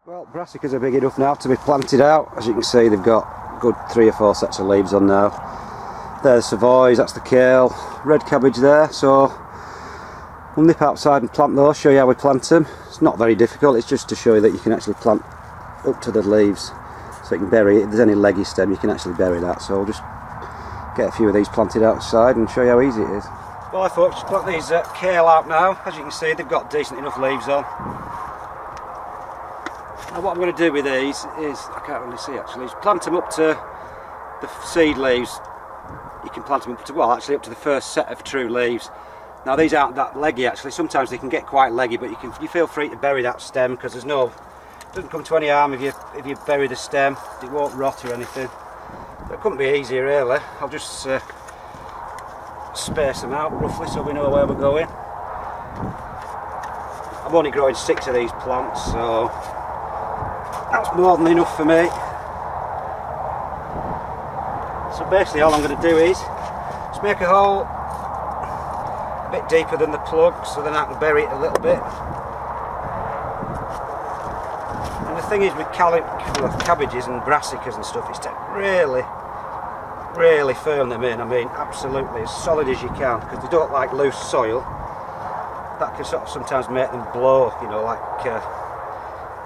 Well, brassicas are big enough now to be planted out. As you can see, they've got good 3 or 4 sets of leaves on now. There's the savoys, that's the kale, red cabbage there. So we'll nip outside and plant those, show you how we plant them. It's not very difficult, it's just to show you that you can actually plant up to the leaves so you can bury it. If there's any leggy stem, you can actually bury that. So we'll just get a few of these planted outside and show you how easy it is. Well, I thought just plant these kale out now. As you can see, they've got decent enough leaves on. Now what I'm going to do with these is, I can't really see actually, is plant them up to the seed leaves. You can plant them up to, well, actually up to the first set of true leaves. Now these aren't that leggy actually, sometimes they can get quite leggy, but you feel free to bury that stem because it doesn't come to any harm if you bury the stem. It won't rot or anything. It couldn't be easier really. I'll just space them out roughly so we know where we're going. I'm only growing 6 of these plants, so that's more than enough for me. So basically all I'm going to do is just make a hole a bit deeper than the plug so then I can bury it a little bit. And the thing is with cabbages and brassicas and stuff is to really firm them in. I mean absolutely as solid as you can, because they don't like loose soil. That can sort of sometimes make them blow, you know, like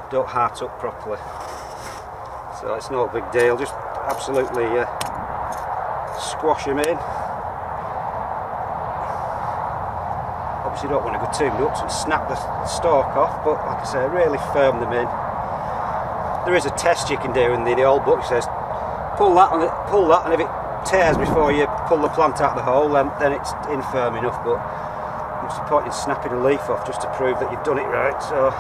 don't heart up properly. So it's no big deal, just absolutely squash them in. Obviously you don't want to go too nuts and snap the stalk off, but like I say, really firm them in. There is a test you can do in the old book. It says pull that and if it tears before you pull the plant out of the hole, then it's infirm enough. But what's the point in snapping a leaf off just to prove that you've done it right? So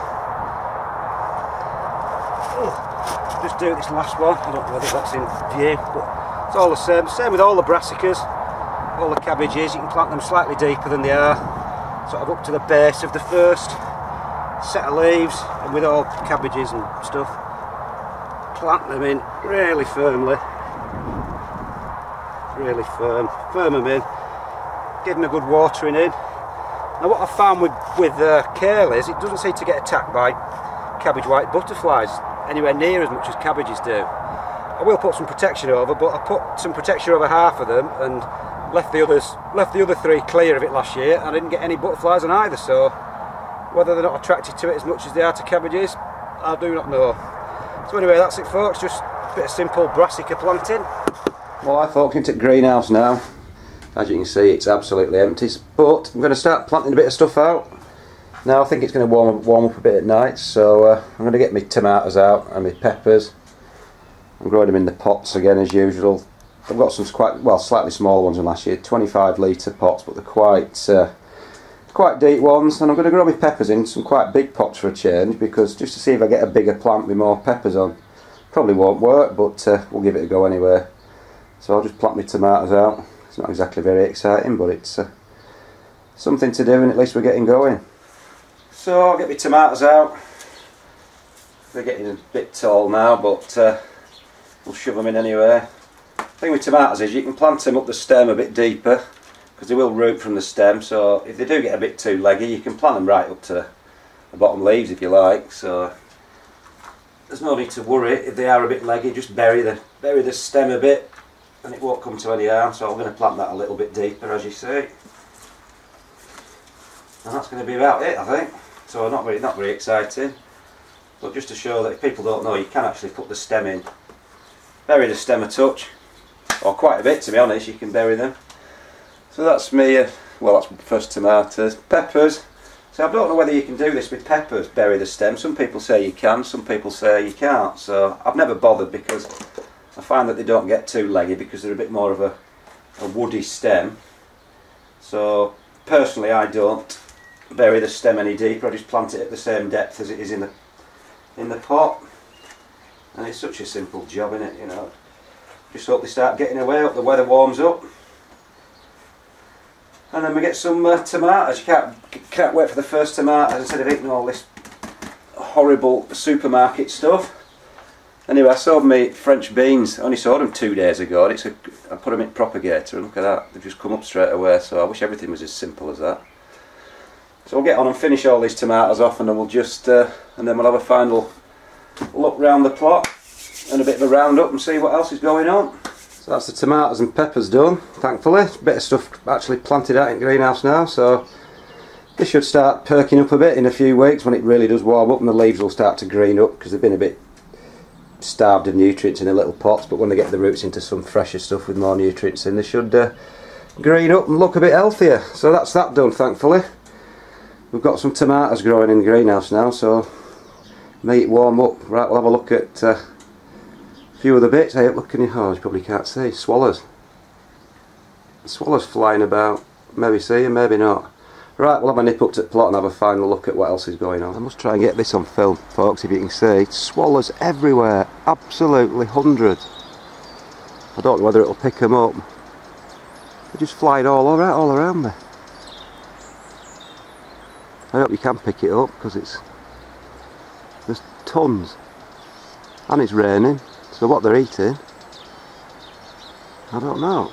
just do this last one. I don't know whether that's in view, but it's all the same. Same with all the brassicas, all the cabbages. You can plant them slightly deeper than they are, sort of up to the base of the first set of leaves. And with all cabbages and stuff, plant them in really firmly, really firm them in, give them a good watering in. Now what I've found with kale is it doesn't seem to get attacked by cabbage white butterflies anywhere near as much as cabbages do. I will put some protection over, but I put some protection over half of them and left the other 3 clear of it last year, and I didn't get any butterflies on either. So whether they're not attracted to it as much as they are to cabbages, I do not know. So anyway, that's it folks, just a bit of simple brassica planting. Well, I thought into the greenhouse now. As you can see, it's absolutely empty, but I'm going to start planting a bit of stuff out. Now I think it's going to warm up a bit at night, so I'm going to get my tomatoes out and my peppers. I'm growing them in the pots again as usual. I've got some slightly smaller ones than last year, 25 litre pots, but they're quite deep ones. And I'm going to grow my peppers in some quite big pots for a change, because just to see if I get a bigger plant with more peppers on. Probably won't work, but we'll give it a go anyway. So I'll just plant my tomatoes out. It's not exactly very exciting, but it's something to do, and at least we're getting going. So I'll get my tomatoes out. They're getting a bit tall now, but we'll shove them in anyway. The thing with tomatoes is you can plant them up the stem a bit deeper, because they will root from the stem. So if they do get a bit too leggy, you can plant them right up to the bottom leaves if you like. So there's no need to worry if they are a bit leggy. Just bury the stem a bit, and it won't come to any harm. So I'm going to plant that a little bit deeper, as you see. And that's going to be about it, I think. So not very exciting, but just to show that if people don't know, you can actually put the stem in, bury the stem a touch, or quite a bit to be honest. You can bury them. So that's me. Well, that's my first tomatoes. Peppers. So I don't know whether you can do this with peppers, bury the stem. Some people say you can, some people say you can't. So I've never bothered, because I find that they don't get too leggy because they're a bit more of a woody stem. So personally, I don't bury the stem any deeper. I just plant it at the same depth as it is in the pot, and it's such a simple job, isn't it? You know, just hope they start getting away up the weather warms up, and then we get some tomatoes. You can't wait for the first tomatoes instead of eating all this horrible supermarket stuff. Anyway, I sowed me French beans. I only sowed them 2 days ago, and I put them in propagator, and look at that, they've just come up straight away. So I wish everything was as simple as that. So we'll get on and finish all these tomatoes off, and then we'll just and then we'll have a look round the plot and a bit of a round up and see what else is going on. So that's the tomatoes and peppers done, thankfully. A bit of stuff actually planted out in the greenhouse now, so this should start perking up a bit in a few weeks when it really does warm up and the leaves will start to green up, because they've been a bit starved of nutrients in the little pots, but when they get the roots into some fresher stuff with more nutrients in, they should green up and look a bit healthier. So that's that done, thankfully. We've got some tomatoes growing in the greenhouse now, so make it warm up. Right, we'll have a look at a few other bits. Hey, look in your hole, you probably can't see. Swallows. Swallows flying about. Maybe see them, maybe not. Right, we'll have a nip up to the plot and have a final look at what else is going on. I must try and get this on film, folks, if you can see. Swallows everywhere, absolutely hundreds. I don't know whether it'll pick them up. They're just flying all around me. I hope you can pick it up, because there's tons. And it's raining, so what they're eating, I don't know.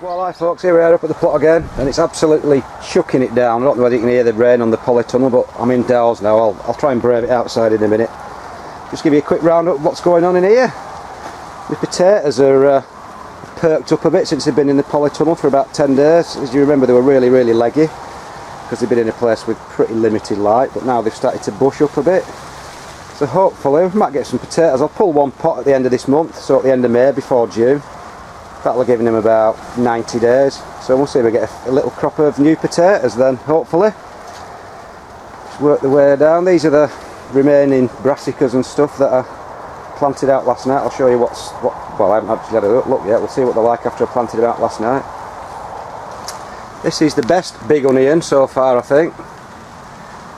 Well, hi folks, here we are up at the plot again, and it's absolutely chucking it down. I don't know whether you can hear the rain on the Polytunnel, but I'm indoors now. I'll try and brave it outside in a minute. Just give you a quick roundup of what's going on in here. The potatoes are perked up a bit since they've been in the Polytunnel for about 10 days. As you remember, they were really leggy, because they've been in a place with pretty limited light, but now they've started to bush up a bit. So hopefully we might get some potatoes. I'll pull one pot at the end of this month, so at the end of May, before June. That'll give them about 90 days, so we'll see if we get a little crop of new potatoes then, hopefully. Just work the way down. These are the remaining brassicas and stuff that I planted out last night. I'll show you well, I haven't actually had a look yet. We'll see what they're like after I planted them out last night. This is the best big onion so far, I think.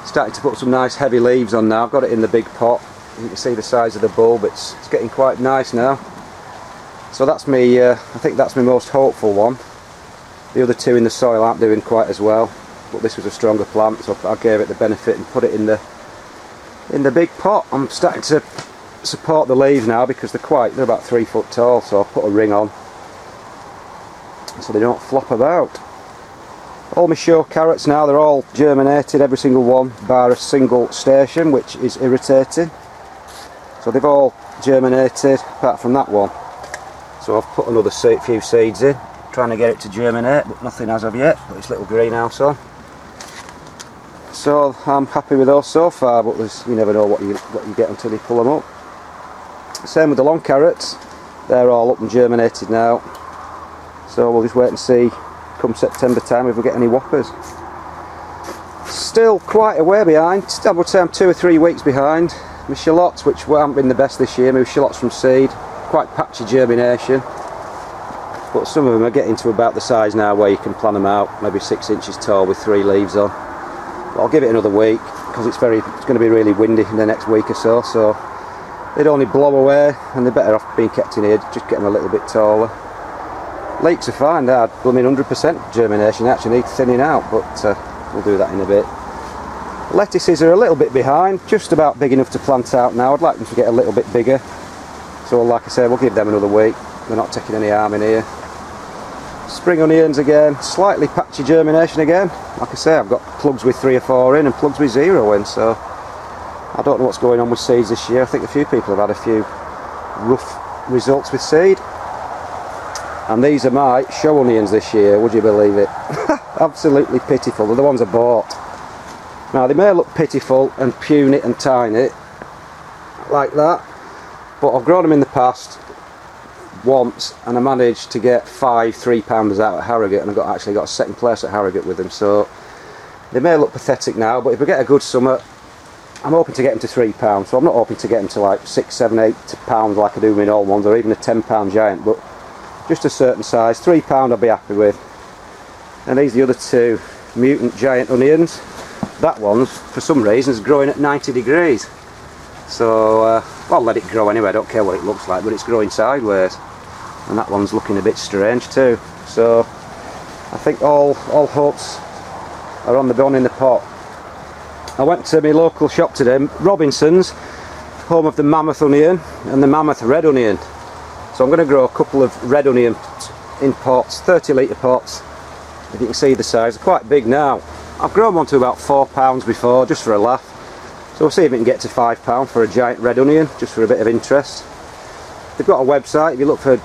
Starting to put some nice heavy leaves on now. I've got it in the big pot. You can see the size of the bulb. It's getting quite nice now. So that's me, I think that's my most hopeful one. The other two in the soil aren't doing quite as well, but this was a stronger plant, so I gave it the benefit and put it in the big pot. I'm starting to support the leaves now because they're about 3 foot tall, so I'll put a ring on so they don't flop about. All my show carrots now, they're all germinated, every single one, bar a single station, which is irritating. So they've all germinated apart from that one. So I've put another few seeds in, trying to get it to germinate, but nothing as of yet. Put this little greenhouse on. So I'm happy with those so far, but you never know what you get until you pull them up. Same with the long carrots, they're all up and germinated now. So we'll just wait and see come September time if we get any whoppers. Still quite a way behind. I would say I'm 2 or 3 weeks behind. My shallots, which haven't been the best this year, my shallots from seed. Quite patchy germination, but some of them are getting to about the size now where you can plant them out, maybe 6 inches tall with 3 leaves on. But I'll give it another week because it's going to be really windy in the next week or so, so they'd only blow away and they're better off being kept in here, just getting a little bit taller. Leeks are fine, they're 100% germination, they actually need thinning out, but we'll do that in a bit. Lettuces are a little bit behind, just about big enough to plant out now. I'd like them to get a little bit bigger. So like I say, we'll give them another week. They're not taking any harm in here. Spring onions again, slightly patchy germination again. Like I say, I've got plugs with 3 or 4 in and plugs with 0 in, so I don't know what's going on with seeds this year. I think a few people have had a few rough results with seed. And these are my show onions this year, would you believe it? Absolutely pitiful. They're the ones I bought. Now they may look pitiful and puny and tiny, like that. But I've grown them in the past once and I managed to get 5 3-pounders out at Harrogate, and I actually got a second place at Harrogate with them, so they may look pathetic now, but if we get a good summer I'm hoping to get them to £3, so I'm not hoping to get them to like 6, 7, 8 pounds like I do with old ones, or even a £10 giant, but just a certain size. £3 I'll be happy with. And these are the other 2 mutant giant onions. That one's for some reason is growing at 90 degrees. So I'll let it grow anyway, I don't care what it looks like, but it's growing sideways. And that one's looking a bit strange too. So I think all hopes are on the bun in the pot. I went to my local shop today, Robinson's, home of the mammoth onion and the mammoth red onion. So I'm going to grow a couple of red onion in pots, 30 litre pots. If you can see the size, they're quite big now. I've grown one to about £4 before, just for a laugh. So we'll see if we can get to £5 for a giant red onion, just for a bit of interest. They've got a website. If you look for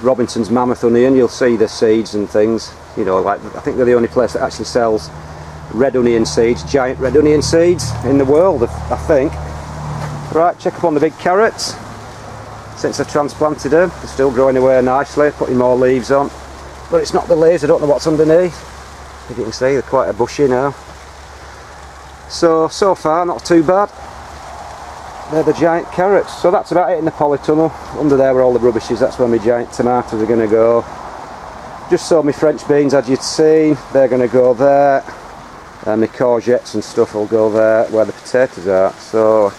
Robinson's mammoth onion, you'll see the seeds and things. You know, like, I think they're the only place that actually sells red onion seeds, giant red onion seeds in the world, I think. Right, check up on the big carrots. Since I transplanted them, they're still growing away nicely, putting more leaves on. But it's not the leaves, I don't know what's underneath. If you can see, they're quite a bushy now. So far, not too bad. They're the giant carrots. So that's about it in the polytunnel. Under there where all the rubbish is, that's where my giant tomatoes are going to go. Just saw my French beans, as you'd seen. They're going to go there. And my courgettes and stuff will go there where the potatoes are. So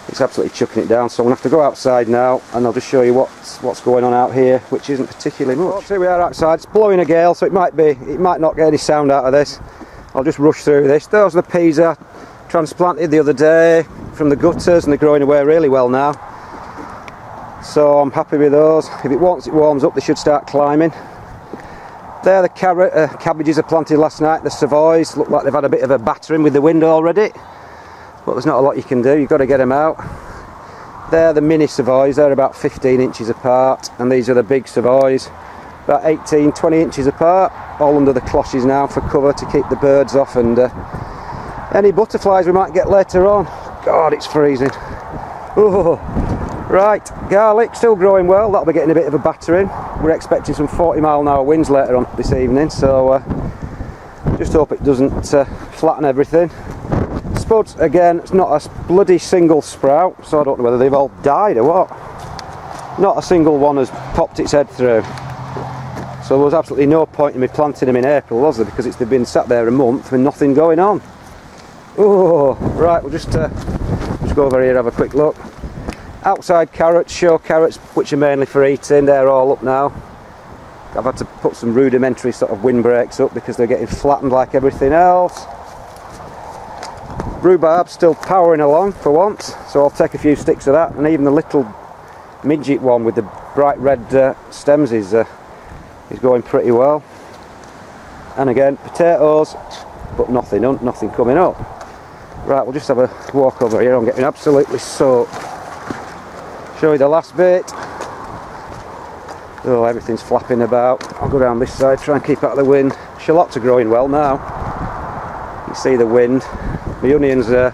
it's absolutely chucking it down. So I'm going to have to go outside now and I'll just show you what's going on out here, which isn't particularly much. Here we are outside. It's blowing a gale, so it might not get any sound out of this. I'll just rush through this. Those are the peas I transplanted the other day from the gutters, and they're growing away really well now. So I'm happy with those. If it warms up, they should start climbing. There, the cabbages I planted last night, the Savoys, look like they've had a bit of a battering with the wind already. But there's not a lot you can do, you've got to get them out. They're the mini Savoys, they're about 15 inches apart, and these are the big Savoys, about 18, 20 inches apart, all under the cloches now for cover to keep the birds off and any butterflies we might get later on. God, it's freezing. Oh. Right, garlic still growing well, that'll be getting a bit of a battering. We're expecting some 40-mile-an-hour winds later on this evening, so just hope it doesn't flatten everything. Spuds, again, it's not a bloody single sprout, so I don't know whether they've all died or what. Not a single one has popped its head through. So there was absolutely no point in me planting them in April, was there? Because they've been sat there a month with nothing going on. Oh, right, we'll just go over here and have a quick look. Outside carrots, show carrots, which are mainly for eating, they're all up now. I've had to put some rudimentary sort of windbreaks up because they're getting flattened like everything else. Rhubarb's still powering along for once, so I'll take a few sticks of that, and even the little midget one with the bright red stems is going pretty well. And again, potatoes, but nothing coming up. Right, we'll just have a walk over here. I'm getting absolutely soaked. Show you the last bit. Oh, everything's flapping about. I'll go down this side, try and keep out of the wind. Shallots are growing well now. You can see the wind. The onions are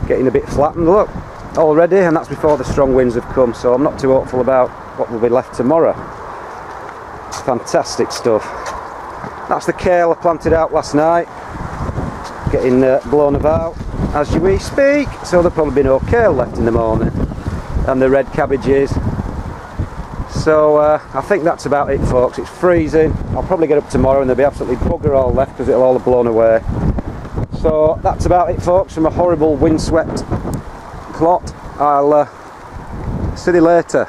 getting a bit flattened, look, already, and that's before the strong winds have come, so I'm not too hopeful about what will be left tomorrow. Fantastic stuff. That's the kale I planted out last night, getting blown about as we speak, so there'll probably be no kale left in the morning. And the red cabbages. So I think that's about it, folks. It's freezing. I'll probably get up tomorrow and there'll be absolutely bugger all left because it'll all have blown away. So that's about it, folks, from a horrible windswept plot. I'll see you later.